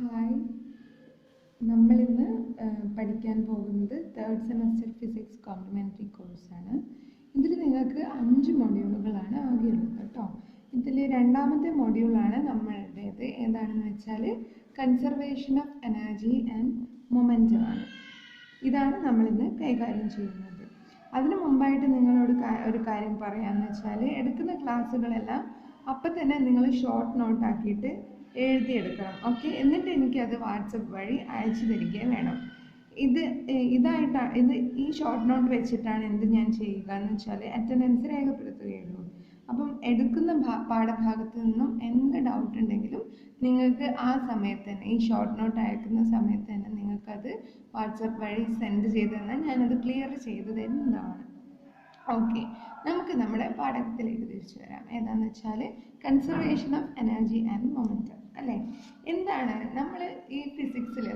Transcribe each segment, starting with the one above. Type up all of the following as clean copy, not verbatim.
Hi, നമ്മളിന്ന് പഠിക്കാൻ പോകുന്നത് തേർഡ് സെമസ്റ്റർ ഫിസിക്സ് കോംപ്ലിമെൻ്ററി കോഴ്സാണ്. ഇതിൽ നിങ്ങൾക്ക് 5 മൊഡ്യൂളുകളാണ് ആകെയുള്ളത് കേട്ടോ. ഇതിൽ രണ്ടാമത്തെ മൊഡ്യൂളാണ് നമ്മളുടേത്. എന്താണെന്ന് വെച്ചാൽ conservation of energy and momentum ആണ്. ഇതാണ് നമ്മളിന്ന് കൈകാര്യം ചെയ്യുന്നത്. അതിനു മുമ്പായിട്ട് നിങ്ങളോട് ഒരു കാര്യം പറയാമെന്ന് വെച്ചാൽ, എടുക്കുന്ന ക്ലാസ്സുകളെല്ലാം അപ്പം തന്നെ നിങ്ങൾ ഷോർട്ട് നോട്ടാക്കിയിട്ട് എഴുതിയെടുക്കണം. ഓക്കെ, എന്നിട്ട് എനിക്കത് വാട്സപ്പ് വഴി അയച്ചു തരികയും വേണം. ഇത് ഈ ഷോർട്ട് നോട്ട് വെച്ചിട്ടാണ് ഞാൻ ചെയ്യുക എന്ന് വെച്ചാൽ അറ്റൻഡൻസ് രേഖപ്പെടുത്തുകയുള്ളൂ. അപ്പം എടുക്കുന്ന പാഠഭാഗത്ത് നിന്നും എന്ത് ഡൗട്ട് ഉണ്ടെങ്കിലും നിങ്ങൾക്ക് ആ സമയത്ത് തന്നെ, ഈ ഷോർട്ട് നോട്ട് അയക്കുന്ന സമയത്ത് തന്നെ നിങ്ങൾക്കത് വാട്സപ്പ് വഴി സെൻഡ് ചെയ്ത് തന്നാൽ ഞാനത് ക്ലിയർ ചെയ്ത് തരുന്നതാണ്. ഓക്കെ, നമുക്ക് നമ്മുടെ പാഠത്തിലേക്ക് തിരിച്ചു വരാം. ഏതാണെന്ന് വെച്ചാൽ conservation of energy and momentum അല്ലേ. എന്താണ് നമ്മൾ ഈ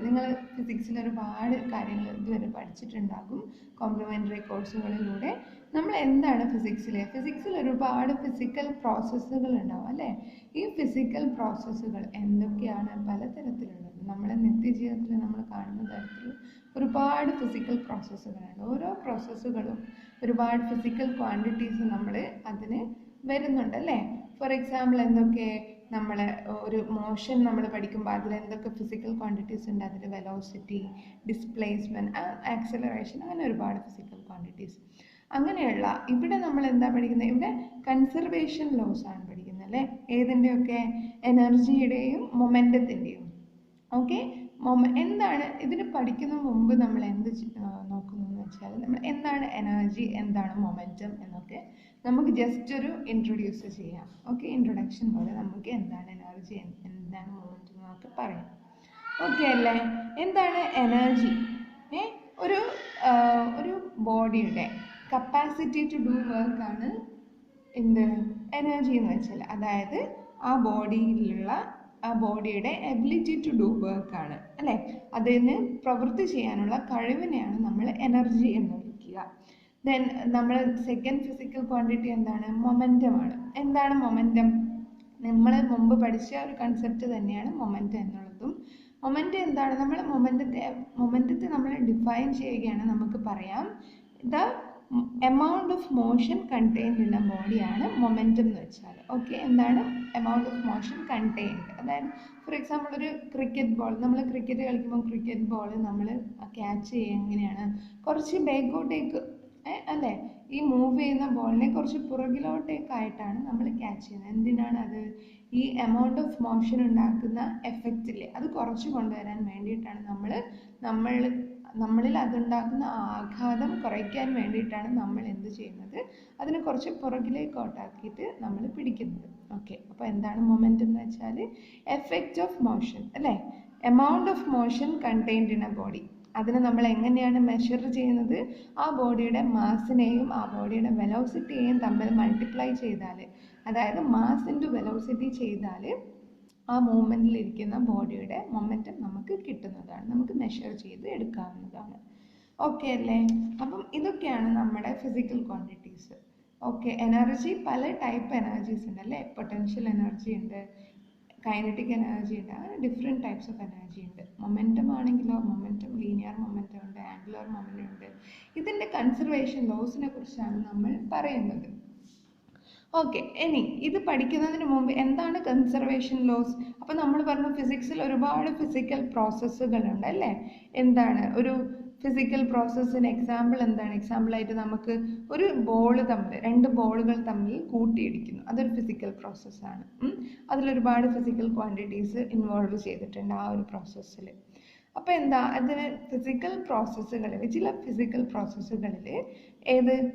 നിങ്ങൾ ഫിസിക്സിൽ ഒരുപാട് കാര്യങ്ങൾ ഇതുവരെ പഠിച്ചിട്ടുണ്ടാകും കോംപ്ലിമെൻ്ററി കോഴ്സുകളിലൂടെ. നമ്മൾ എന്താണ് ഫിസിക്സിൽ ഒരുപാട് ഫിസിക്കൽ പ്രോസസ്സുകൾ ഉണ്ടാവും അല്ലേ. ഈ ഫിസിക്കൽ പ്രോസസ്സുകൾ എന്തൊക്കെയാണ്? പലതരത്തിലുള്ളത്. നമ്മുടെ നിത്യജീവിതത്തിൽ നമ്മൾ കാണുന്ന തരത്തിൽ ഒരുപാട് ഫിസിക്കൽ പ്രോസസ്സുകളുണ്ട്. ഓരോ പ്രോസസ്സുകളും ഒരുപാട് ഫിസിക്കൽ ക്വാണ്ടിറ്റീസ് നമ്മൾ അതിന് വരുന്നുണ്ട് അല്ലേ. ഫോർ എക്സാമ്പിൾ, എന്തൊക്കെ നമ്മൾ ഒരു മോഷൻ നമ്മൾ പഠിക്കുമ്പോൾ അതിൽ എന്തൊക്കെ ഫിസിക്കൽ ക്വാണ്ടിറ്റീസ് ഉണ്ട്? അതിൽ വെലോസിറ്റി, ഡിസ്പ്ലേസ്മെൻറ്റ്, ആക്സലറേഷൻ, അങ്ങനെ ഒരുപാട് ഫിസിക്കൽ ക്വാണ്ടിറ്റീസ്. അങ്ങനെയുള്ള ഇവിടെ നമ്മൾ എന്താ പഠിക്കുന്നത്? ഇവിടെ കൺസർവേഷൻ ലോസ് ആണ് പഠിക്കുന്നത് അല്ലേ. ഏതിൻ്റെയൊക്കെ? എനർജിയുടെയും മൊമെൻറ്റത്തിൻ്റെയും. ഓക്കെ, എന്താണ് ഇതിന് പഠിക്കുന്ന മുമ്പ് നമ്മൾ എന്ത് നോക്കുന്നു എന്ന് വെച്ചാൽ, നമ്മൾ എന്താണ് എനർജി, എന്താണ് മൊമെൻറ്റം എന്നൊക്കെ നമുക്ക് ജസ്റ്റ് ഒരു ഇൻട്രൊഡ്യൂസ് ചെയ്യാം. ഓക്കെ, ഇൻട്രൊഡക്ഷൻ പോലെ നമുക്ക് എന്താണ് എനർജി, എന്താണ് മൊമെൻറ്റം എന്നൊക്കെ പറയാം. ഓക്കെ അല്ലേ. എന്താണ് എനർജി? ഒരു ബോഡിയുടെ കപ്പാസിറ്റി ടു ഡു വർക്കാണ് എനർജി എന്ന് വെച്ചാൽ. അതായത് ആ ബോഡിയുടെ എബിലിറ്റി ടു ഡു വർക്കാണ് അല്ലേ. അതിന് പ്രവൃത്തി ചെയ്യാനുള്ള കഴിവിനെയാണ് നമ്മൾ എനർജി എന്ന് വിളിക്കുക. ദെൻ നമ്മൾ സെക്കൻഡ് ഫിസിക്കൽ ക്വാണ്ടിറ്റി എന്താണ്? മൊമെൻറ്റം ആണ്. എന്താണ് മൊമെൻറ്റം? നമ്മൾ മുമ്പ് പഠിച്ച ഒരു കൺസെപ്റ്റ് തന്നെയാണ് മൊമെൻറ്റം എന്നുള്ളതും. മൊമെൻറ്റം എന്താണ്? നമ്മൾ മൊമെൻറ്റത്തെ നമ്മൾ ഡിഫൈൻ ചെയ്യുകയാണ്. നമുക്ക് പറയാം, the amount of motion contained in a ബോഡിയാണ് മൊമെൻറ്റം എന്ന് വെച്ചാൽ. ഓക്കെ, എന്താണ് എമൗണ്ട് ഓഫ് മോഷൻ കണ്ടെയ്ൻഡ്? അതായത് ഫോർ എക്സാമ്പിൾ, ഒരു ക്രിക്കറ്റ് ബോൾ, നമ്മൾ ക്രിക്കറ്റ് കളിക്കുമ്പോൾ ക്രിക്കറ്റ് ബോൾ നമ്മൾ ക്യാച്ച് ചെയ്യുക എങ്ങനെയാണ്? കുറച്ച് ബാക്കോട്ടേക്ക് അല്ലേ. ഈ മൂവ് ചെയ്യുന്ന ബോളിനെ കുറച്ച് പുറകിലോട്ടേക്കായിട്ടാണ് നമ്മൾ ക്യാച്ച് ചെയ്യുന്നത്. എന്തിനാണ് അത്? ഈ എമൗണ്ട് ഓഫ് മോഷൻ ഉണ്ടാക്കുന്ന എഫക്റ്റില്ലേ, അത് കുറച്ച് കൊണ്ടുവരാൻ വേണ്ടിയിട്ടാണ്. നമ്മളിൽ അതുണ്ടാക്കുന്ന ആഘാതം കുറയ്ക്കാൻ വേണ്ടിയിട്ടാണ് നമ്മൾ എന്ത് ചെയ്യുന്നത്? അതിനെ കുറച്ച് പുറകിലേക്കോട്ടാക്കിയിട്ട് നമ്മൾ പിടിക്കുന്നത്. ഓക്കെ, അപ്പോൾ എന്താണ് മൊമെൻറ്റം എന്ന് വെച്ചാൽ? എഫക്റ്റ് ഓഫ് മോഷൻ അല്ലേ. Amount of motion contained in A body. അതിനെ നമ്മൾ എങ്ങനെയാണ് മെഷർ ചെയ്യുന്നത്? ആ ബോഡിയുടെ മാസിനെയും ആ ബോഡിയുടെ വെലോസിറ്റിയെയും തമ്മിൽ മൾട്ടിപ്ലൈ ചെയ്താൽ, അതായത് മാസ് ഇൻറ്റു വെലോസിറ്റി ചെയ്താൽ ആ മൂവ്മെൻറ്റിലിരിക്കുന്ന ബോഡിയുടെ മൊമെൻറ്റം നമുക്ക് കിട്ടുന്നതാണ്, നമുക്ക് മെഷർ ചെയ്ത് എടുക്കാവുന്നതാണ്. ഓക്കെ അല്ലേ. അപ്പം ഇതൊക്കെയാണ് നമ്മുടെ ഫിസിക്കൽ ക്വാണ്ടിറ്റീസ്. ഓക്കെ, എനർജി പല ടൈപ്പ് എനർജീസ് ഉണ്ട് അല്ലേ. പൊട്ടൻഷ്യൽ എനർജി ഉണ്ട്, കൈനറ്റിക് എനർജി ഉണ്ട്, അങ്ങനെ ഡിഫറെൻറ്റ് ടൈപ്സ് ഓഫ് എനർജി ഉണ്ട്. മൊമെൻറ്റം ആണെങ്കിലോ, മൊമെൻറ്റം ലീനിയർ മൊമെൻറ്റം ഉണ്ട്, ആംഗുലർ മൊമെൻറ്റം ഉണ്ട്. ഇതിൻ്റെ കൺസർവേഷൻ ലോസിനെ കുറിച്ചാണ് നമ്മൾ പറയുന്നത്. ഓക്കെ, ഇനി ഇത് പഠിക്കുന്നതിന് മുമ്പ് എന്താണ് കൺസർവേഷൻ ലോസ്? അപ്പോൾ നമ്മൾ പറഞ്ഞു ഫിസിക്സിൽ ഒരുപാട് ഫിസിക്കൽ പ്രോസസ്സുകളുണ്ട് അല്ലേ. എന്താണ് ഒരു ഫിസിക്കൽ പ്രോസസ്സിന് എക്സാമ്പിൾ എന്താണ്? എക്സാമ്പിളായിട്ട് നമുക്ക് ഒരു രണ്ട് ബോളുകൾ തമ്മിൽ കൂട്ടിയിടിക്കുന്നു, അതൊരു ഫിസിക്കൽ പ്രോസസ്സാണ്. അതിലൊരുപാട് ഫിസിക്കൽ ക്വാണ്ടിറ്റീസ് ഇൻവോൾവ് ചെയ്തിട്ടുണ്ട് ആ ഒരു പ്രോസസ്സിൽ. അപ്പോൾ എന്താ, അതിന് ചില ഫിസിക്കൽ പ്രോസസ്സുകളിൽ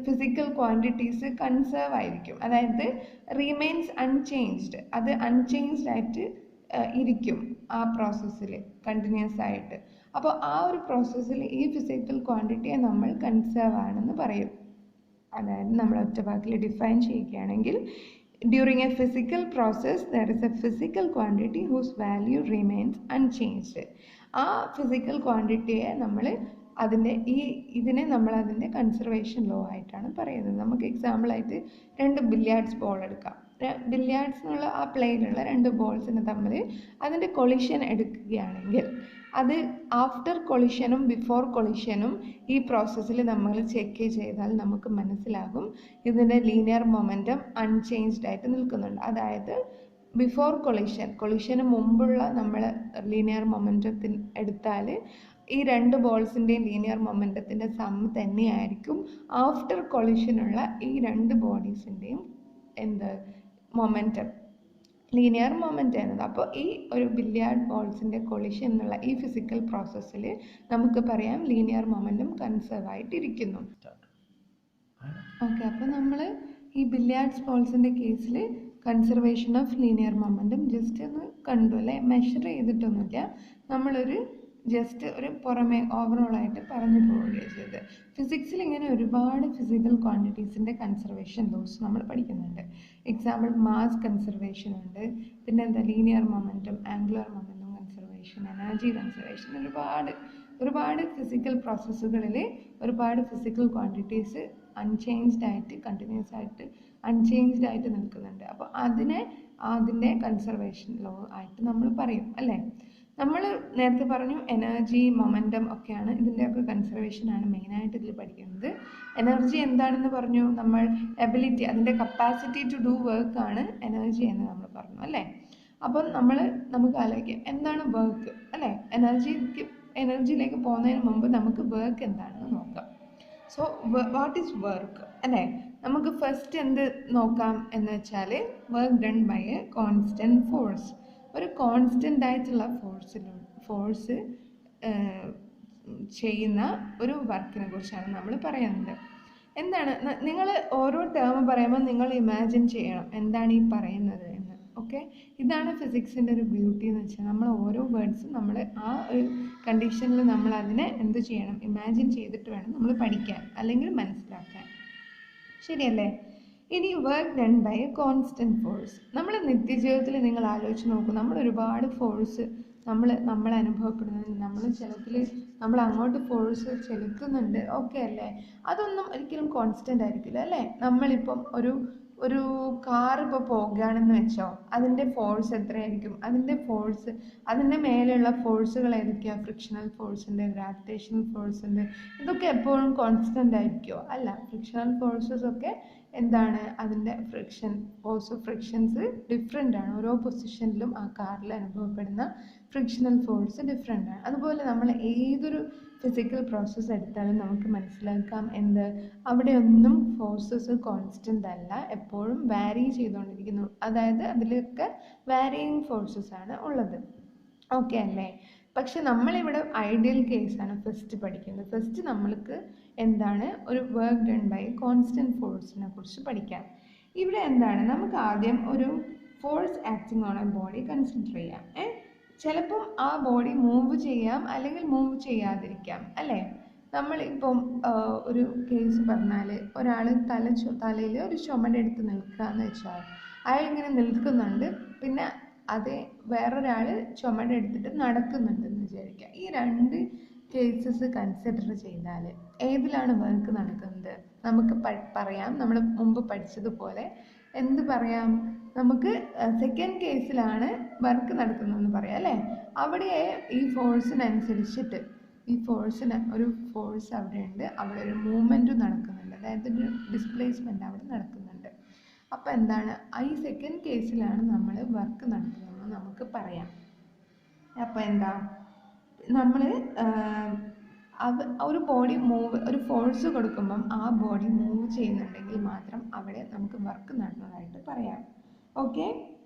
ഫിസിക്കൽ ക്വാണ്ടിറ്റീസ് കൺസേർവ് ആയിരിക്കും, അതായത് റീമെയിൻസ് അൺചേഞ്ച്ഡ്. അത് അൺചേഞ്ച്ഡ് ആയിട്ട് ഇരിക്കും ആ പ്രോസസ്സിൽ കണ്ടിന്യൂസ് ആയിട്ട്. അപ്പോൾ ആ ഒരു പ്രോസസ്സിൽ ഈ ഫിസിക്കൽ ക്വാണ്ടിറ്റിയെ നമ്മൾ കൺസേർവ് ആണെന്ന് പറയും. അതായത് നമ്മൾ ഒറ്റ വാക്കിൽ ഡിഫൈൻ ചെയ്യുകയാണെങ്കിൽ, during a physical process there is a physical quantity whose value remains unchanged. ആ ഫിസിക്കൽ ക്വാണ്ടിറ്റിയെ ഇതിനെ നമ്മൾ അതിൻ്റെ കൺസർവേഷൻ ലോ ആയിട്ടാണ് പറയുന്നത്. നമുക്ക് എക്സാമ്പിളായിട്ട് 2 ബില്യാർഡ്സ് ബോൾ എടുക്കാം ബില്യാർഡ്സിനുള്ള ആ പ്ലേയിലുള്ള 2 ബോൾസിന് തമ്മിൽ അതിൻ്റെ കൊളിഷൻ എടുക്കുകയാണെങ്കിൽ അത് ആഫ്റ്റർ കൊളിഷനും ബിഫോർ കൊളിഷനും ഈ പ്രോസസ്സിൽ നമ്മൾ ചെക്ക് ചെയ്താൽ നമുക്ക് മനസ്സിലാകും ഇതിൻ്റെ ലീനിയർ മൊമെൻറ്റം അൺചേഞ്ച്ഡ് ആയിട്ട് നിൽക്കുന്നുണ്ട്. അതായത് ബിഫോർ കൊളിഷന് മുമ്പുള്ള നമ്മൾ ലീനിയർ മൊമെൻറ്റത്തിൽ എടുത്താൽ ഈ 2 ബോൾസിൻ്റെയും ലീനിയർ മൊമെൻറ്റത്തിൻ്റെ സം തന്നെയായിരിക്കും ആഫ്റ്റർ കൊളിഷനുള്ള ഈ 2 ബോഡീസിൻ്റെയും മൊമെൻറ്റം, ലീനിയർ മൊമെൻറ്റം എന്നത്. അപ്പോൾ ഈ ഒരു ബില്യാർഡ് ബോൾസിൻ്റെ കൊളിഷൻ എന്നുള്ള ഈ ഫിസിക്കൽ പ്രോസസ്സിൽ നമുക്ക് പറയാം ലീനിയർ മൊമെൻറ്റം കൺസേർവ് ആയിട്ടിരിക്കുന്നു. ഓക്കെ, അപ്പോൾ നമ്മൾ ഈ ബില്യാർഡ്സ് ബോൾസിൻ്റെ കേസിൽ conservation of linear momentum just ഒന്ന് കണ്ടു അല്ലേ, മെഷർ ചെയ്തിട്ടൊന്നുമില്ല, നമ്മളൊരു ജസ്റ്റ് ഒരു പുറമേ ഓവറോളായിട്ട് പറഞ്ഞു പോവുകയാണ് ചെയ്തത്. ഫിസിക്സിൽ ഇങ്ങനെ ഒരുപാട് ഫിസിക്കൽ ക്വാണ്ടിറ്റീസിൻ്റെ കൺസർവേഷൻ ലോസ് നമ്മൾ പഠിക്കുന്നുണ്ട്. എക്സാമ്പിൾ മാസ് കൺസർവേഷൻ ഉണ്ട്, പിന്നെ linear momentum, angular momentum conservation, energy conservation, ഒരുപാട് ഫിസിക്കൽ പ്രോസസ്സുകളിൽ ഒരുപാട് ഫിസിക്കൽ ക്വാണ്ടിറ്റീസ് കണ്ടിന്യൂസ് ആയിട്ട് അൺചേഞ്ച്ഡ് ആയിട്ട് നിൽക്കുന്നുണ്ട്. അപ്പോൾ അതിൻ്റെ കൺസർവേഷൻ ലോ ആയിട്ട് നമ്മൾ പറയും അല്ലേ. നമ്മൾ നേരത്തെ പറഞ്ഞു എനർജി, മൊമെൻറ്റം ഒക്കെയാണ് ഇതിൻ്റെയൊക്കെ കൺസർവേഷനാണ് മെയിനായിട്ട് ഇതിൽ പഠിക്കുന്നത്. എനർജി എന്താണെന്ന് പറഞ്ഞു നമ്മൾ, എബിലിറ്റി, അതിൻ്റെ കപ്പാസിറ്റി ടു ഡു വർക്കാണ് എനർജി എന്ന് നമ്മൾ പറഞ്ഞു അല്ലേ. അപ്പം നമുക്ക് ആലോചിക്കാം എന്താണ് വർക്ക് അല്ലേ. എനർജിയിലേക്ക് പോകുന്നതിന് മുമ്പ് നമുക്ക് വർക്ക് എന്താണെന്ന് നോക്കാം. സോ വാട്ട് ഈസ് വർക്ക് അല്ലേ. നമുക്ക് ഫസ്റ്റ് എന്ത് നോക്കാം എന്ന് വെച്ചാൽ work done by a constant force. ഒരു കോൺസ്റ്റൻ്റ് ആയിട്ടുള്ള ഫോഴ്സ് ചെയ്യുന്ന ഒരു വർക്കിനെ കുറിച്ചാണ് നമ്മൾ പറയുന്നത്. എന്താണ് നിങ്ങൾ ഓരോ ടേം പറയുമ്പോൾ നിങ്ങൾ ഇമാജിൻ ചെയ്യണം എന്താണ് ഈ പറയുന്നത് എന്ന്. ഓക്കെ, ഇതാണ് ഫിസിക്സിൻ്റെ ഒരു ബ്യൂട്ടി എന്ന് വെച്ചാൽ നമ്മൾ ഓരോ വേർഡ്സും നമ്മൾ ആ ഒരു കണ്ടീഷനിൽ നമ്മൾ അതിനെ എന്ത് ചെയ്യണം, ഇമാജിൻ ചെയ്തിട്ട് വേണം നമ്മൾ പഠിക്കാൻ അല്ലെങ്കിൽ മനസ്സിലാക്കാൻ. ശരിയല്ലേ. ഇനി work done by a constant force. നമ്മൾ നിത്യജീവിതത്തിൽ നിങ്ങൾ ആലോചിച്ച് നോക്കൂ, നമ്മൾ ഒരുപാട് ഫോഴ്സ് നമ്മൾ അനുഭവപ്പെടുന്നത്, നമ്മൾ അങ്ങോട്ട് ഫോഴ്സ് ചെലുത്തുന്നുണ്ട്, ഓക്കെ അല്ലേ. അതൊന്നും ഒരിക്കലും കോൺസ്റ്റൻ്റ് ആയിരിക്കില്ല അല്ലേ. നമ്മളിപ്പം ഒരു കാർ ഇപ്പോൾ പോകുകയാണെന്ന് വെച്ചോ, അതിൻ്റെ ഫോഴ്സ് എത്രയായിരിക്കും, അതിൻ്റെ മേലെയുള്ള ഫോഴ്സുകൾ ഏതൊക്കെയാണ്, ഫ്രിക്ഷണൽ ഫോഴ്സ് ഉണ്ട്, ഗ്രാവിറ്റേഷണൽ ഫോഴ്സ് ഉണ്ട്, ഇതൊക്കെ എപ്പോഴും കോൺസ്റ്റൻ്റ് ആയിരിക്കുമോ? അല്ല. ഫ്രിക്ഷണൽ ഫോഴ്സസ് ഒക്കെ എന്താണ്, അതിൻ്റെ ഫ്രിക്ഷൻസ് ഡിഫറെൻ്റ് ആണ്. ഓരോ പൊസിഷനിലും ആ കാറിൽ അനുഭവപ്പെടുന്ന ഫ്രിക്ഷണൽ ഫോഴ്സ് ഡിഫറെൻ്റ് ആണ്. അതുപോലെ നമ്മൾ ഏതൊരു ഫിസിക്കൽ പ്രോസസ്സ് എടുത്താലും നമുക്ക് മനസ്സിലാക്കാം അവിടെ ഒന്നും ഫോഴ്സസ് കോൺസ്റ്റൻ്റ് അല്ല, എപ്പോഴും വാരി ചെയ്തുകൊണ്ടിരിക്കുന്നു. അതായത് അതിലൊക്കെ വാരിയിങ് ഫോഴ്സസ് ആണ് ഉള്ളത്. ഓക്കെ അല്ലേ. പക്ഷെ നമ്മളിവിടെ ഐഡിയൽ കേസാണ് ഫസ്റ്റ് പഠിക്കുന്നത്. ഫസ്റ്റ് നമ്മൾക്ക് എന്താണ് ഒരു വർക്ക് ഡൺ ബൈ കോൺസ്റ്റൻറ്റ് ഫോഴ്സിനെ കുറിച്ച് പഠിക്കാം. ഇവിടെ എന്താണ്, നമുക്ക് ആദ്യം ഒരു force acting on A body consider ചെയ്യാം. ചിലപ്പം ആ ബോഡി മൂവ് ചെയ്യാം അല്ലെങ്കിൽ മൂവ് ചെയ്യാതിരിക്കാം അല്ലേ. നമ്മളിപ്പം ഒരു കേസ് പറഞ്ഞാൽ ഒരാൾ തലയിൽ ഒരു ചുമടെടുത്ത് നിൽക്കുക എന്ന് വെച്ചാൽ അയാൾ ഇങ്ങനെ നിൽക്കുന്നുണ്ട്, പിന്നെ വേറൊരാൾ ചുമടെടുത്തിട്ട് നടക്കുന്നുണ്ടെന്ന് വിചാരിക്കുക. ഈ 2 കേസസ് കൺസിഡർ ചെയ്താൽ ഏതിലാണ് വർക്ക് നടക്കുന്നത്? നമുക്ക് പറയാം, നമ്മൾ മുമ്പ് പഠിച്ചതുപോലെ എന്ത് പറയാം, നമുക്ക് സെക്കൻഡ് കേസിലാണ് വർക്ക് നടക്കുന്നതെന്ന് പറയാം അല്ലേ. അവിടെ ഈ ഫോഴ്സിനനുസരിച്ചിട്ട് ഒരു ഫോഴ്സ് അവിടെ ഉണ്ട്, അവിടെ ഒരു മൂവ്മെൻറ്റും നടക്കുന്നുണ്ട്, അതായത് ഒരു ഡിസ്പ്ലേസ്മെൻറ്റ് അവിടെ നടക്കുന്നുണ്ട്. അപ്പോൾ എന്താണ്, ഈ സെക്കൻഡ് കേസിലാണ് നമ്മൾ വർക്ക് നടക്കുന്നതെന്ന് നമുക്ക് പറയാം. അപ്പോൾ എന്താ, നമ്മൾ ഒരു ബോഡി ഒരു ഫോഴ്സ് കൊടുക്കുമ്പം ആ ബോഡി മൂവ് ചെയ്യുന്നുണ്ടെങ്കിൽ മാത്രം അവിടെ നമുക്ക് വർക്ക് നടന്നതായിട്ട് പറയാം. ഓക്കെ,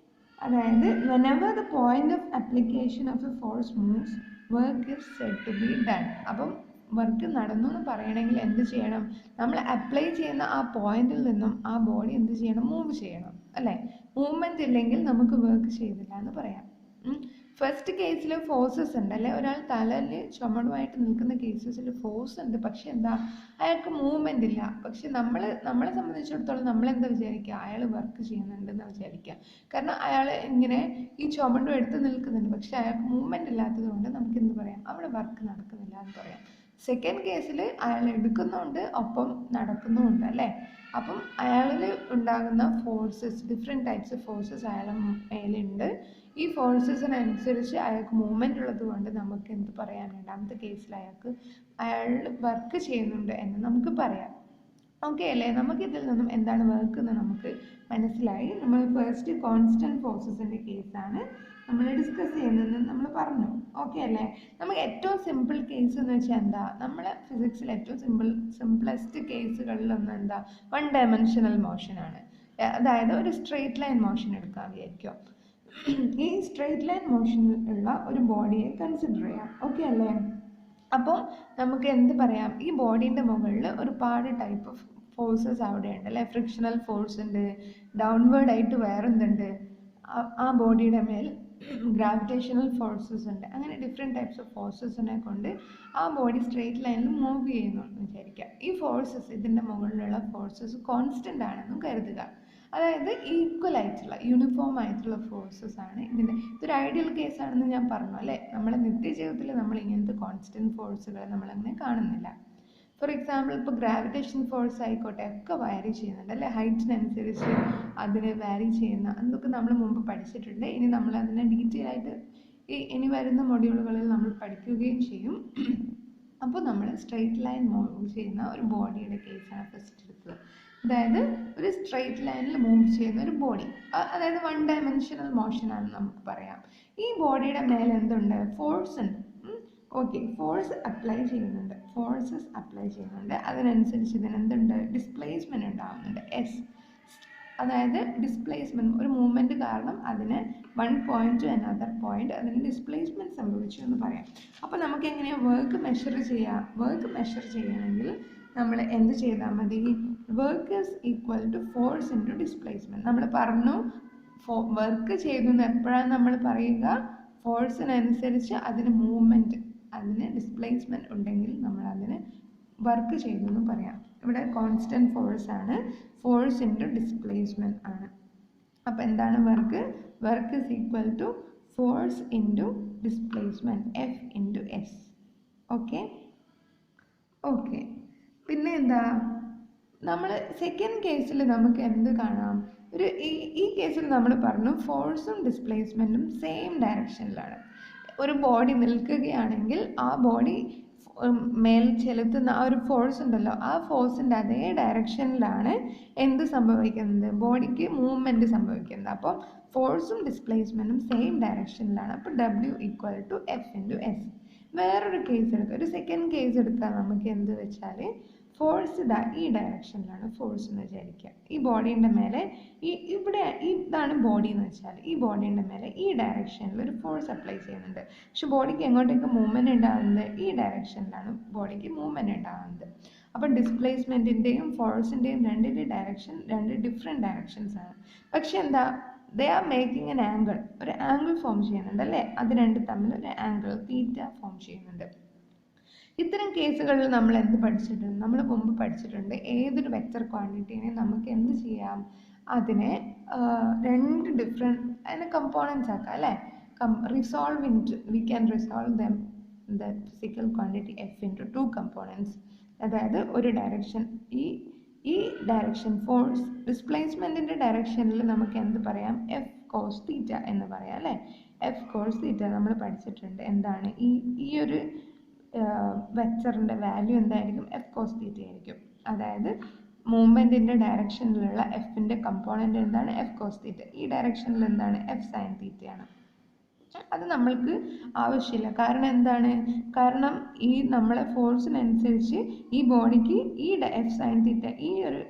അതായത് whenever the point of application of a force moves, work is said to be done. അപ്പം വർക്ക് നടന്നു എന്ന് പറയണമെങ്കിൽ എന്ത് ചെയ്യണം, നമ്മൾ അപ്ലൈ ചെയ്യുന്ന ആ പോയിന്റിൽ നിന്നും ആ ബോഡി എന്ത് ചെയ്യണം, മൂവ് ചെയ്യണം അല്ലേ. മൂവ്മെൻറ്റ് ഇല്ലെങ്കിൽ നമുക്ക് വർക്ക് ചെയ്തില്ല എന്ന് പറയാം. ഫസ്റ്റ് കേസിൽ ഫോഴ്സസ് ഉണ്ട് അല്ലേ, ഒരാൾ തലയിൽ ചുമടുമായിട്ട് നിൽക്കുന്ന കേസസിൽ ഫോഴ്സ് ഉണ്ട്, പക്ഷെ അയാൾക്ക് മൂവ്മെൻ്റ് ഇല്ല. പക്ഷെ നമ്മളെ സംബന്ധിച്ചിടത്തോളം നമ്മളെന്താ വിചാരിക്കുക, അയാൾ വർക്ക് ചെയ്യുന്നുണ്ടെന്ന് വിചാരിക്കുക. കാരണം അയാൾ ഇങ്ങനെ ഈ ചുമടും എടുത്ത് നിൽക്കുന്നുണ്ട്, പക്ഷെ അയാൾക്ക് മൂവ്മെൻ്റ് ഇല്ലാത്തത് കൊണ്ട് നമുക്ക് എന്ത് പറയാം, അവിടെ വർക്ക് നടക്കുന്നില്ല എന്ന് പറയാം. സെക്കൻഡ് കേസിൽ അയാൾ എടുക്കുന്നുണ്ട്, ഒപ്പം നടക്കുന്നുമുണ്ട് അല്ലേ. അപ്പം അയാളിൽ ഉണ്ടാകുന്ന forces, different types of forces അയാളുടെ മേലുണ്ട്. ഈ ഫോഴ്സസിനനുസരിച്ച് അയാൾക്ക് മൂവ്മെൻ്റ് ഉള്ളത് കൊണ്ട് നമുക്ക് എന്ത് പറയാം, രണ്ടാമത്തെ കേസിൽ അയാൾ വർക്ക് ചെയ്യുന്നുണ്ട് എന്ന് നമുക്ക് പറയാം. ഓക്കെ അല്ലേ. നമുക്കിതിൽ നിന്നും എന്താണ് വർക്ക് എന്ന് നമുക്ക് മനസ്സിലായി. നമ്മൾ ഫസ്റ്റ് കോൺസ്റ്റൻറ്റ് ഫോഴ്സസിൻ്റെ കേസാണ് നമ്മൾ ഡിസ്കസ് ചെയ്യുന്നതെന്ന് നമ്മൾ പറഞ്ഞു. ഓക്കെ അല്ലേ. നമുക്ക് ഏറ്റവും സിമ്പിൾ കേസ് എന്ന് വെച്ചാൽ എന്താ, നമ്മൾ ഫിസിക്സിൽ ഏറ്റവും സിംപ്ലസ്റ്റ് കേസുകളിലൊന്നും എന്താ, 1 ഡയമെൻഷണൽ മോഷനാണ്. അതായത് ഒരു സ്ട്രെയിറ്റ് ലൈൻ മോഷൻ എടുക്കാൻ വിചാരിക്കും. ഈ സ്ട്രെയിറ്റ് ലൈൻ മോഷനിൽ ഉള്ള ഒരു ബോഡിയെ കൺസിഡർ ചെയ്യാം. ഓക്കെ അല്ലേ. അപ്പോൾ നമുക്ക് എന്ത് പറയാം, ഈ ബോഡീൻ്റെ മുകളിൽ ഒരുപാട് ടൈപ്പ് ഓഫ് ഫോഴ്സസ് അവിടെ ഉണ്ട് അല്ലേ. ഫ്രിക്ഷണൽ ഫോഴ്സ് ഉണ്ട്, ഡൗൺവേർഡ് ആയിട്ട് വേറെന്തുണ്ട്, ആ ബോഡിയുടെ മേൽ ഗ്രാവിറ്റേഷണൽ ഫോഴ്സസ് ഉണ്ട്. അങ്ങനെ ഡിഫറെൻറ്റ് ടൈപ്സ് ഓഫ് ഫോഴ്സസിനെ കൊണ്ട് ആ ബോഡി സ്ട്രെയിറ്റ് ലൈനിൽ മൂവ് ചെയ്യുന്നു എന്ന് വിചാരിക്കുക. ഈ ഫോഴ്സസ്, ഇതിൻ്റെ മുകളിലുള്ള ഫോഴ്സസ് കോൺസ്റ്റൻ്റ് ആണെന്നും കരുതുക. അതായത് ഈക്വൽ ആയിട്ടുള്ള, യൂണിഫോം ആയിട്ടുള്ള ഫോഴ്സസ് ആണ് ഇതിൻ്റെ. ഇതൊരു ഐഡിയൽ കേസാണെന്ന് ഞാൻ പറഞ്ഞു അല്ലേ. നമ്മുടെ നിത്യജീവിതത്തിൽ നമ്മൾ ഇങ്ങനത്തെ കോൺസ്റ്റൻറ്റ് ഫോഴ്സുകൾ നമ്മളങ്ങനെ കാണുന്നില്ല. ഫോർ എക്സാമ്പിൾ ഇപ്പോൾ ഗ്രാവിറ്റേഷൻ ഫോഴ്സ് ആയിക്കോട്ടെ, ഒക്കെ വാരി ചെയ്യുന്നുണ്ട് അല്ലേ. ഹൈറ്റിനനുസരിച്ച് അതിന് വാരി ചെയ്യുന്ന അതൊക്കെ നമ്മൾ മുമ്പ് പഠിച്ചിട്ടുണ്ട്. ഇനി നമ്മൾ അതിനെ ഡീറ്റെയിൽ ആയിട്ട് ഇനി വരുന്ന മൊഡ്യൂളുകളിൽ നമ്മൾ പഠിക്കുകയും ചെയ്യും. അപ്പോൾ നമ്മൾ സ്ട്രെയിറ്റ് ലൈൻ മൂവ് ചെയ്യുന്ന ഒരു ബോഡിയുടെ കേസാണ് ഫസ്റ്റ് എടുത്തത്. അതായത് ഒരു സ്ട്രെയിറ്റ് ലൈനിൽ മൂവ് ചെയ്യുന്ന ഒരു ബോഡി, അതായത് 1 ഡയമെൻഷണൽ മോഷനാണെന്ന് നമുക്ക് പറയാം. ഈ ബോഡിയുടെ മേലെ എന്തുണ്ട്, ഫോഴ്സ് ഉണ്ട്. ഓക്കെ, ഫോഴ്സസ് അപ്ലൈ ചെയ്യുന്നുണ്ട്. അതിനനുസരിച്ച് ഇതിനെന്തുണ്ട്, ഡിസ്പ്ലേസ്മെൻറ്റ് ഉണ്ടാകുന്നുണ്ട്, എസ്. അതായത് ഡിസ്പ്ലേസ്മെൻറ്റ്, ഒരു മൂവ്മെൻറ്റ് കാരണം അതിന് 1 പോയിന്റ് ടു അനദർ പോയിന്റ് അതിന് ഡിസ്പ്ലേസ്മെൻറ്റ് സംഭവിച്ചു എന്ന് പറയാം. അപ്പോൾ നമുക്ക് എങ്ങനെയാണ് വർക്ക് മെഷർ ചെയ്യാം. വർക്ക് മെഷർ ചെയ്യണമെങ്കിൽ നമ്മൾ എന്ത് ചെയ്താൽ മതി, work is equal to force into displacement. നമ്മൾ പറഞ്ഞു വർക്ക് ചെയ്തു എന്ന് എപ്പോഴാണ് നമ്മൾ പറയുക, ഫോഴ്സിനനുസരിച്ച് അതിന് മൂവ്മെൻറ്റ്, അതിന് ഡിസ്പ്ലേസ്മെൻറ്റ് ഉണ്ടെങ്കിൽ നമ്മൾ അതിന് വർക്ക് ചെയ്തു എന്ന് പറയാം. ഇവിടെ കോൺസ്റ്റൻറ്റ് ഫോഴ്സ് ആണ്, ഫോഴ്സ് ഇൻറ്റു ഡിസ്പ്ലേസ്മെൻറ്റ് ആണ്. അപ്പോൾ എന്താണ് work is equal to force into displacement, F into S. Okay. പിന്നെ എന്താ, നമ്മൾ സെക്കൻഡ് കേസിൽ നമുക്ക് എന്ത് കാണാം, ഈ കേസിൽ നമ്മൾ പറഞ്ഞു ഫോഴ്സും ഡിസ്പ്ലേസ്മെൻറ്റും സെയിം ഡയറക്ഷനിലാണ്. ഒരു ബോഡി നിൽക്കുകയാണെങ്കിൽ ആ ബോഡി മേൽ ചെലുത്തുന്ന ആ ഒരു ഫോഴ്സ് ഉണ്ടല്ലോ, ആ ഫോഴ്സിൻ്റെ അതേ ഡയറക്ഷനിലാണ് എന്ത് സംഭവിക്കുന്നത്, ബോഡിക്ക് മൂവ്മെൻറ്റ് സംഭവിക്കുന്നത്. അപ്പോൾ ഫോഴ്സും ഡിസ്പ്ലേസ്മെൻറ്റും സെയിം ഡയറക്ഷനിലാണ്. അപ്പോൾ W equal to F into S. വേറൊരു കേസ് എടുക്കുക, ഒരു സെക്കൻഡ് കേസ് എടുക്കാം. നമുക്ക് എന്ത് വെച്ചാൽ ഫോഴ്സ് ഈ ഡയറക്ഷനിലാണ് ഫോഴ്സ് എന്ന് വിചാരിക്കുക. ഈ ബോഡീൻ്റെ മേലെ ഇതാണ് ബോഡി എന്ന് വെച്ചാൽ ഈ ബോഡീൻ്റെ മേലെ ഈ ഡയറക്ഷനിൽ ഒരു ഫോഴ്സ് അപ്ലൈ ചെയ്യുന്നുണ്ട്. പക്ഷെ ബോഡിക്ക് എങ്ങോട്ടേക്ക് മൂവ്മെൻറ്റ് ഉണ്ടാകുന്നത്, ഈ ഡയറക്ഷനിലാണ് ബോഡിക്ക് മൂവ്മെൻറ്റ് ഉണ്ടാകുന്നത്. അപ്പം ഡിസ്പ്ലേസ്മെൻറ്റിൻ്റെയും ഫോഴ്സിൻ്റെയും രണ്ട് ഡിഫറെൻറ്റ് ഡയറക്ഷൻസ് ആണ്. പക്ഷെ എന്താ, they are making N angle, ഒരു ആംഗിൾ ഫോം ചെയ്യുന്നുണ്ട് അല്ലേ. അത് രണ്ടും തമ്മിൽ ഒരു ആംഗിൾ തീറ്റ ഫോം ചെയ്യുന്നുണ്ട്. ഇത്തരം കേസുകളിൽ നമ്മൾ എന്ത് പഠിച്ചിട്ടുണ്ട്, നമ്മൾ മുമ്പ് പഠിച്ചിട്ടുണ്ട് ഏതൊരു വെക്റ്റർ ക്വാണ്ടിറ്റീനെ നമുക്ക് എന്ത് ചെയ്യാം, അതിനെ രണ്ട് അതിനെ കമ്പോണൻസ് ആക്കാം അല്ലേ. we can resolve them the physical quantity f into 2 components. അതായത് ഒരു ഡയറക്ഷൻ, ഈ ഡയറക്ഷൻ ഫോഴ്സ് ഡിസ്പ്ലേസ്മെൻറ്റിൻ്റെ ഡയറക്ഷനിൽ നമുക്ക് എന്ത് പറയാം, എഫ് കോസ് തീറ്റ എന്ന് പറയാം അല്ലേ. എഫ് കോസ് തീറ്റ നമ്മൾ പഠിച്ചിട്ടുണ്ട്. എന്താണ് ഈ ഒരു വെക്റ്ററിൻ്റെ വാല്യൂ എന്തായിരിക്കും, എഫ് കോസ് തീറ്റ ആയിരിക്കും. അതായത് മൂവ്മെൻറ്റിൻ്റെ ഡയറക്ഷനിലുള്ള എഫിൻ്റെ കമ്പോണൻ്റ് എന്താണ്, എഫ് കോസ് തീറ്റ. ഈ ഡയറക്ഷനിൽ എന്താണ്, എഫ് സൈൻ തീറ്റയാണ്. അത് നമ്മൾക്ക് ആവശ്യമില്ല. കാരണം എന്താണ്, കാരണം ഈ നമ്മളെ ഫോഴ്സിനനുസരിച്ച് ഈ ബോഡിക്ക് ഈ എഫ് സൈൻ തീറ്റ ഈ ഒരു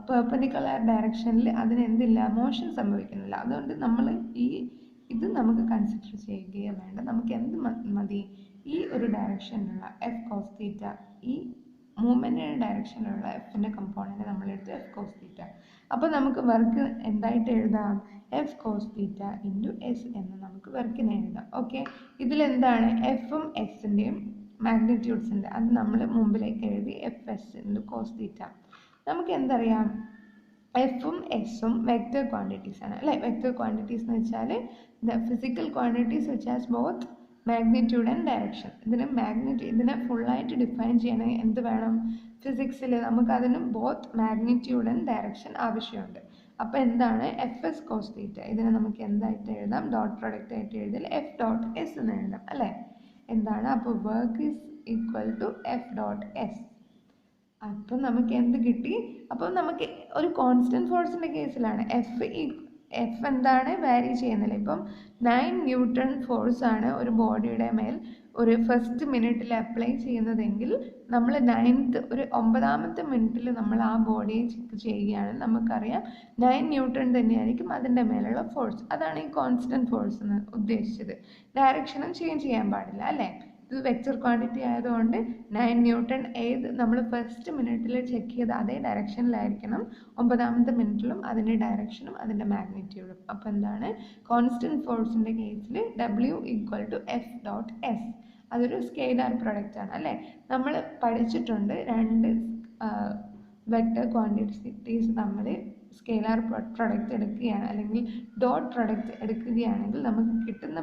പെർപെൻഡിക്കുലർ ഡയറക്ഷനിൽ അതിനെന്തില്ല, മോഷൻ സംഭവിക്കുന്നില്ല. അതുകൊണ്ട് നമ്മൾ ഇത് നമുക്ക് കൺസിഡർ ചെയ്യുകയോ വേണ്ട. നമുക്ക് എന്ത് മതി, ഈ ഒരു ഡയറക്ഷനിലുള്ള എഫ് കോസ് തീറ്റ, ഈ മൂവ്മെൻറ്റിൻ്റെ ഡയറക്ഷനിലുള്ള എഫിൻ്റെ കമ്പോണൻറ്റ് നമ്മളെടുത്ത് എഫ് കോസ് തീറ്റ. അപ്പോൾ നമുക്ക് വർക്ക് എന്തായിട്ട് എഴുതാം, F cos theta into S എന്ന് നമുക്ക് വർക്കിന് എഴുതാം. ഓക്കെ, ഇതിലെന്താണ് എഫും എസിൻ്റെയും മാഗ്നിറ്റ്യൂഡ്സിൻ്റെ അത് നമ്മൾ മുമ്പിലേക്ക് എഴുതി F S into cos theta. നമുക്ക് എന്തറിയാം, എഫും എസും വെക്റ്റർ ക്വാണ്ടിറ്റീസ് ആണ് അല്ലേ. വെക്റ്റർ ക്വാണ്ടിറ്റീസ് എന്ന് വെച്ചാൽ the physical quantities which has both magnitude and direction. ഇതിനെ ഫുള്ളായിട്ട് ഡിഫൈൻ ചെയ്യണമെങ്കിൽ എന്ത് വേണം? ഫിസിക്സിൽ നമുക്കതിന് ബോത്ത് മാഗ്നിറ്റ്യൂഡ് ആൻഡ് ഡയറക്ഷൻ ആവശ്യമുണ്ട്. അപ്പോൾ എന്താണ് എഫ് എസ് കോസ് തീറ്റ? ഇതിനെ നമുക്ക് എന്തായിട്ട് എഴുതാം? ഡോട്ട് പ്രൊഡക്റ്റ് ആയിട്ട് എഴുതിയാൽ എഫ് ഡോട്ട് എസ് എന്ന് എഴുതാം അല്ലേ? എന്താണ് അപ്പോൾ work is equal to F dot S. അപ്പം നമുക്ക് എന്ത് കിട്ടി? അപ്പോൾ നമുക്ക് ഒരു കോൺസ്റ്റന്റ് ഫോഴ്സിന്റെ കേസിലാണ് എഫ് എന്താണ് വാരി ചെയ്യുന്നില്ല. ഇപ്പം 9 ന്യൂട്ടൺ ഫോഴ്സ് ആണ് ഒരു ബോഡിയുടെ മേൽ ഒരു ഫസ്റ്റ് മിനിറ്റിൽ അപ്ലൈ ചെയ്യുന്നതെങ്കിൽ നമ്മൾ ഒരു 9ാമത്തെ മിനിറ്റിൽ നമ്മൾ ആ ബോഡിയെ ചെക്ക് ചെയ്യുകയാണെങ്കിൽ നമുക്കറിയാം 9 ന്യൂട്ടൺ തന്നെയായിരിക്കും അതിൻ്റെ മേലുള്ള ഫോഴ്സ്. അതാണ് ഈ കോൺസ്റ്റന്റ് ഫോഴ്സ് എന്ന് ഉദ്ദേശിച്ചത്. ഡയറക്ഷനും ചേഞ്ച് ചെയ്യാൻ പാടില്ല അല്ലേ? ഇത് വെക്റ്റർ ക്വാണ്ടിറ്റി ആയതുകൊണ്ട് 9 ന്യൂട്ടൺ നമ്മൾ ഫസ്റ്റ് മിനിറ്റിൽ ചെക്ക് ചെയ്ത അതേ ഡയറക്ഷനിലായിരിക്കണം 9ാമത്തെ മിനിറ്റിലും അതിൻ്റെ ഡയറക്ഷനും അതിൻ്റെ മാഗ്നിറ്റ്യൂഡും. അപ്പോൾ എന്താണ് കോൺസ്റ്റന്റ് ഫോഴ്സിൻ്റെ കേസിൽ W equal to F dot S. അതൊരു സ്കെയിലാർ പ്രൊഡക്റ്റ് ആണ് അല്ലേ? നമ്മൾ പഠിച്ചിട്ടുണ്ട് രണ്ട് വെക്റ്റർ ക്വാണ്ടിറ്റീസ് തമ്മിൽ സ്കെയിലാർ പ്രൊഡക്റ്റ് എടുക്കുകയാണ് അല്ലെങ്കിൽ ഡോട്ട് പ്രൊഡക്റ്റ് എടുക്കുകയാണെങ്കിൽ നമുക്ക് കിട്ടുന്ന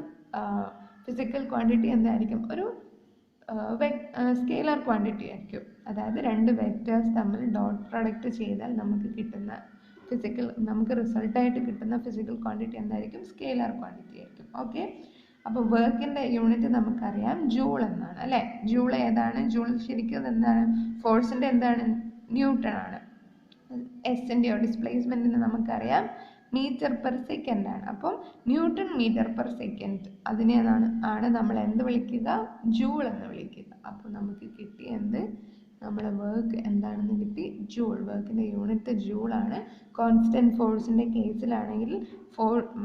ഫിസിക്കൽ ക്വാണ്ടിറ്റി എന്തായിരിക്കും? ഒരു സ്കെയിലാർ ക്വാണ്ടിറ്റി ആയിരിക്കും. അതായത് രണ്ട് വെക്റ്റേഴ്സ് തമ്മിൽ ഡോട്ട് പ്രൊഡക്റ്റ് ചെയ്താൽ നമുക്ക് റിസൾട്ടായിട്ട് കിട്ടുന്ന ഫിസിക്കൽ ക്വാണ്ടിറ്റി എന്തായിരിക്കും? സ്കെയിലാർ ക്വാണ്ടിറ്റി ആയിരിക്കും. ഓക്കെ, അപ്പോൾ വർക്കിൻ്റെ യൂണിറ്റ് നമുക്കറിയാം ജൂൾ എന്നാണ് അല്ലേ? ജൂൾ ഏതാണ്? ജൂൾ ശരിക്കും എന്താണ്? ഫോഴ്സിൻ്റെ എന്താണ്? ന്യൂട്ടൺ ആണ്. എസിൻ്റെയോ ഡിസ്പ്ലേസ്മെൻറ്റിന് നമുക്കറിയാം മീറ്റർ പെർ സെക്കൻഡ് ആണ്. അപ്പം ന്യൂട്ടൺ മീറ്റർ പെർ സെക്കൻഡ് ആണ് നമ്മൾ എന്ത് വിളിക്കുക? ജൂൾ എന്ന് വിളിക്കുക. അപ്പോൾ നമുക്ക് കിട്ടി എന്ത്? നമ്മുടെ വർക്ക് എന്താണെന്ന് കിട്ടി? ജൂൾ. വർക്കിൻ്റെ യൂണിറ്റ് ജൂൾ ആണ്. കോൺസ്റ്റന്റ് ഫോഴ്സിൻ്റെ കേസിലാണെങ്കിൽ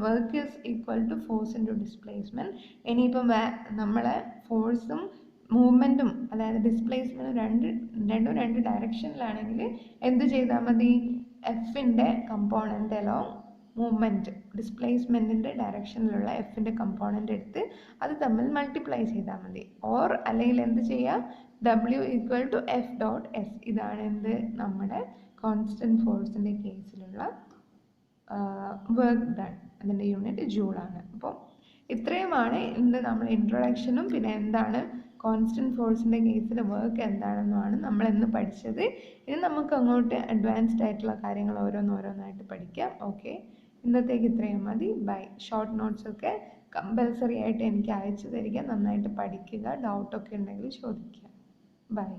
work is equal to force into displacement. ഇനിയിപ്പം നമ്മളെ ഫോഴ്സും മൂവ്മെൻറ്റും അതായത് ഡിസ്പ്ലേസ്മെൻറ്റും രണ്ട് ഡയറക്ഷനിലാണെങ്കിൽ എന്ത് ചെയ്താൽ മതി? എഫിൻ്റെ കമ്പോണൻ്റ് അലോങ് മൂവ്മെൻറ്റ് ഡിസ്പ്ലേസ്മെൻറ്റിൻ്റെ ഡയറക്ഷനിലുള്ള എഫിൻ്റെ കമ്പോണൻ്റ് എടുത്ത് അത് തമ്മിൽ മൾട്ടിപ്ലൈ ചെയ്താൽ മതി. അല്ലെങ്കിൽ എന്ത് ചെയ്യാം? W equal to F dot S. ഇതാണ് എന്ത്? നമ്മുടെ കോൺസ്റ്റന്റ് ഫോഴ്സിൻ്റെ കേസിലുള്ള വർക്ക് ഡൺ. അതിൻ്റെ യൂണിറ്റ് ജൂളാണ്. അപ്പോൾ ഇത്രയുമാണ് ഇന്ന് നമ്മൾ ഇൻട്രൊഡക്ഷനും പിന്നെ എന്താണ് കോൺസ്റ്റന്റ് ഫോഴ്സിൻ്റെ കേസിൽ വർക്ക് എന്താണെന്നുമാണ് നമ്മൾ ഇന്ന് പഠിച്ചത്. ഇനി നമുക്ക് അങ്ങോട്ട് അഡ്വാൻസ്ഡ് ആയിട്ടുള്ള കാര്യങ്ങൾ ഓരോന്നായിട്ട് പഠിക്കാം. ഓക്കെ, ഇന്നത്തേക്ക് ഇത്രയും മതി. ബൈ. ഷോർട്ട് നോട്ട്സൊക്കെ കമ്പൽസറി ആയിട്ട് എനിക്ക് അയച്ചു തരിക. നന്നായിട്ട് പഠിക്കുക. ഡൗട്ടൊക്കെ ഉണ്ടെങ്കിൽ ചോദിക്കുക. ബൈ.